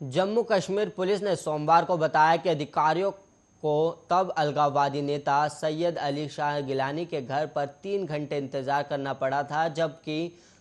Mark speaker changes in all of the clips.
Speaker 1: Jammu Kashmir police ने सोमवार को बताया कि अधिकारियों को तब अलगाववादी नेता सैयद अली शाह गिलानी के घर पर 3 घंटे इंतजार करना पड़ा था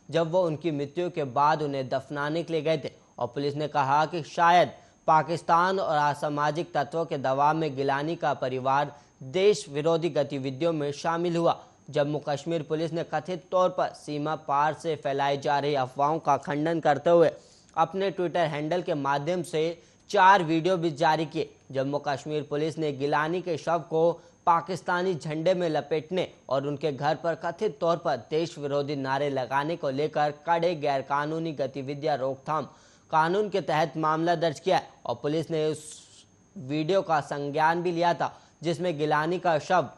Speaker 1: जब वो उनकी मृत्यु के बाद उन्हें दफनाने के लिए गए थे। और पुलिस ने कहा कि शायद पाकिस्तान और असामाजिक तत्वों के दबाव में गिलानी का परिवार देश विरोधी गतिविधियों में शामिल हुआ। जम्मू कश्मीर पुलिस ने कथित तौर पर सीमा पार से फैलाई जा रही अफवाहों का खंडन करते हुए अपने ट्विटर हैंडल के माध्यम से 4 वीडियो भी जारी किए। जम्मू कश्मीर पुलिस ने गिलानी के शव को पाकिस्तानी झंडे में लपेटने और उनके घर पर कथित तौर पर देश विरोधी नारे लगाने को लेकर कड़े गैरकानूनी गतिविधियां रोकथाम कानून के तहत मामला दर्ज किया है। और पुलिस ने उस वीडियो का संज्ञान भी लिया था जिसमें गिलानी का शव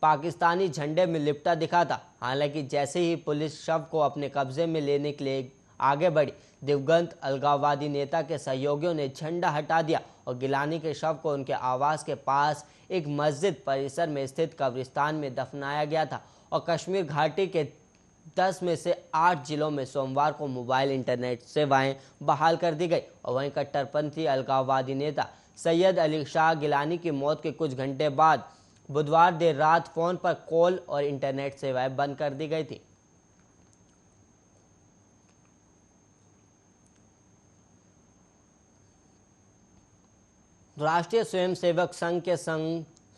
Speaker 1: पाकिस्तानी झंडे में लिपटा दिखा था। हालांकि जैसे ही पुलिस शव को अपने कब्जे में लेने के लिए आगे बढ़ी, दिवंगत अलगाववादी नेता के सहयोगियों ने झंडा हटा दिया और गिलानी के शव को उनके आवास के पास एक मस्जिद परिसर में स्थित कब्रिस्तान में दफनाया गया था। और कश्मीर घाटी के 10 में से 8 जिलों में सोमवार को मोबाइल इंटरनेट सेवाएं बहाल कर दी गई। और वहीं कट्टरपंथी अलगाववादी नेता सैयद अली शाह गिलानी की मौत के कुछ घंटे बाद बुधवार देर रात फोन पर कॉल और इंटरनेट सेवाएं बंद कर दी गई थी। राष्ट्रीय स्वयंसेवक संघ के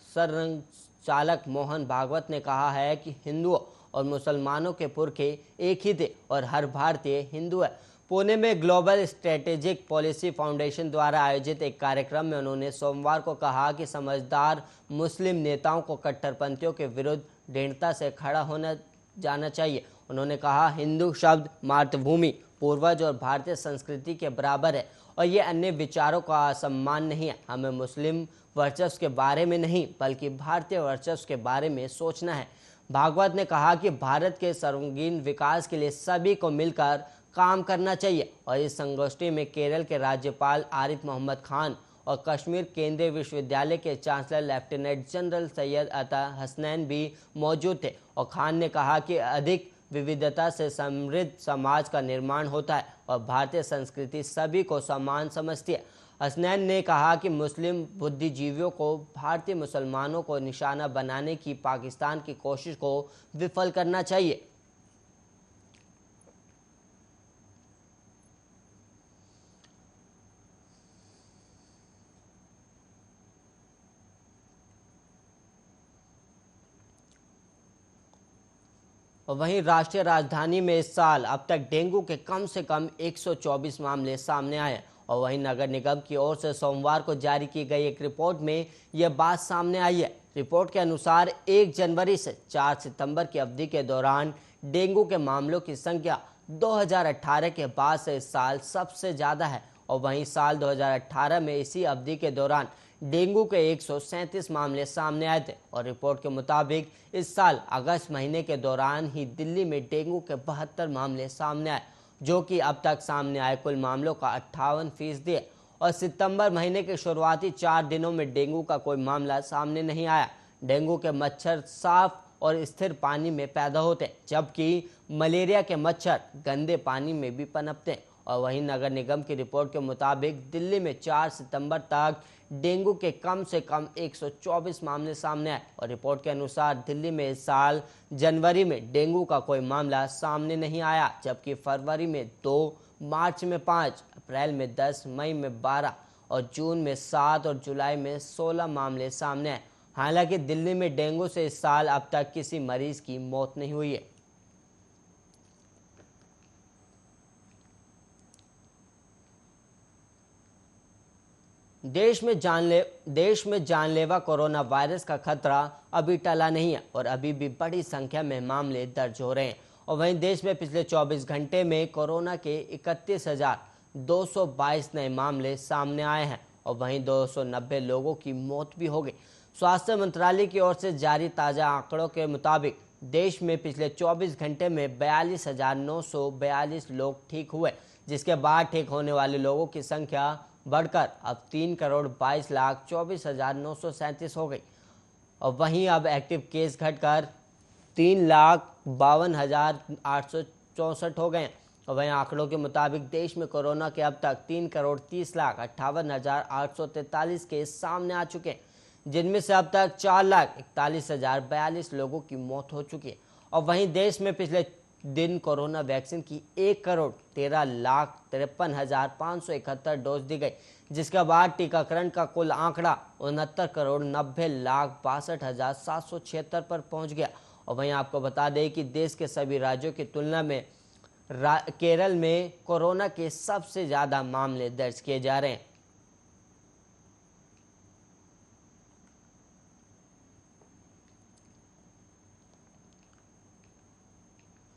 Speaker 1: संचालक मोहन भागवत ने कहा है कि हिंदुओं और मुसलमानों के पुरखे एक ही थे और हर भारतीय हिंदू है। पुणे में ग्लोबल स्ट्रेटेजिक पॉलिसी फाउंडेशन द्वारा आयोजित एक कार्यक्रम में उन्होंने सोमवार को कहा कि समझदार मुस्लिम नेताओं को कट्टरपंथियों के विरुद्ध दृढ़ता से खड़ा होना जाना चाहिए। उन्होंने कहा, हिंदू शब्द मातृभूमि, पूर्वज और भारतीय संस्कृति के बराबर है और ये अन्य विचारों का सम्मान नहीं है। हमें मुस्लिम वर्चस्व के बारे में नहीं बल्कि भारतीय वर्चस्व के बारे में सोचना है। भागवत ने कहा कि भारत के सर्वांगीण विकास के लिए सभी को मिलकर काम करना चाहिए। और इस संगोष्ठी में केरल के राज्यपाल आरिफ मोहम्मद खान और कश्मीर केंद्रीय विश्वविद्यालय के चांसलर लेफ्टिनेंट जनरल सैयद अता हसनैन भी मौजूद थे। और खान ने कहा कि अधिक विविधता से समृद्ध समाज का निर्माण होता है और भारतीय संस्कृति सभी को समान समझती है। हसनैन ने कहा कि मुस्लिम बुद्धिजीवियों को भारतीय मुसलमानों को निशाना बनाने की पाकिस्तान की कोशिश को विफल करना चाहिए। और वहीं राष्ट्रीय राजधानी में इस साल अब तक डेंगू के कम से कम 124 मामले सामने आए। और वहीं नगर निगम की ओर से सोमवार को जारी की गई एक रिपोर्ट में यह बात सामने आई है। रिपोर्ट के अनुसार 1 जनवरी से 4 सितंबर की अवधि के दौरान डेंगू के मामलों की संख्या 2018 के बाद से इस साल सबसे ज़्यादा है। और वहीं साल 2018 में इसी अवधि के दौरान डेंगू के 137 मामले सामने आए थे। और रिपोर्ट के मुताबिक इस साल अगस्त महीने के दौरान ही दिल्ली में डेंगू के 72 मामले सामने आए, जो कि अब तक सामने आए कुल मामलों का 58% है। और सितंबर महीने के शुरुआती 4 दिनों में डेंगू का कोई मामला सामने नहीं आया। डेंगू के मच्छर साफ और स्थिर पानी में पैदा होते हैं, जबकि मलेरिया के मच्छर गंदे पानी में भी पनपते हैं। और वहीं नगर निगम की रिपोर्ट के मुताबिक दिल्ली में 4 सितंबर तक डेंगू के कम से कम 124 मामले सामने आए। और रिपोर्ट के अनुसार दिल्ली में इस साल जनवरी में डेंगू का कोई मामला सामने नहीं आया, जबकि फरवरी में 2, मार्च में 5, अप्रैल में 10, मई में 12 और जून में 7 और जुलाई में 16 मामले सामने आए। हालांकि दिल्ली में डेंगू से इस साल अब तक किसी मरीज की मौत नहीं हुई है। देश में जानलेवा कोरोना वायरस का खतरा अभी टला नहीं है और अभी भी बड़ी संख्या में मामले दर्ज हो रहे हैं। और वहीं देश में पिछले 24 घंटे में कोरोना के 31,222 नए मामले सामने आए हैं और वहीं 290 लोगों की मौत भी हो गई। स्वास्थ्य मंत्रालय की ओर से जारी ताज़ा आंकड़ों के मुताबिक देश में पिछले 24 घंटे में 42,942 लोग ठीक हुए, जिसके बाद ठीक होने वाले लोगों की संख्या बढ़कर अब 3,22,24,937 हो गई। और वहीं अब एक्टिव केस घटकर 3,52,864 हो गए। और वहीं आंकड़ों के मुताबिक देश में कोरोना के अब तक 3,30,58,843 केस सामने आ चुके हैं, जिनमें से अब तक 4,41,042 लोगों की मौत हो चुकी है। और वहीं देश में पिछले दिन कोरोना वैक्सीन की 1,13,53,571 डोज दी गई, जिसके बाद टीकाकरण का कुल आंकड़ा 69,90,62,776 पर पहुंच गया। और वहीं आपको बता दें कि देश के सभी राज्यों की तुलना में केरल में कोरोना के सबसे ज़्यादा मामले दर्ज किए जा रहे हैं।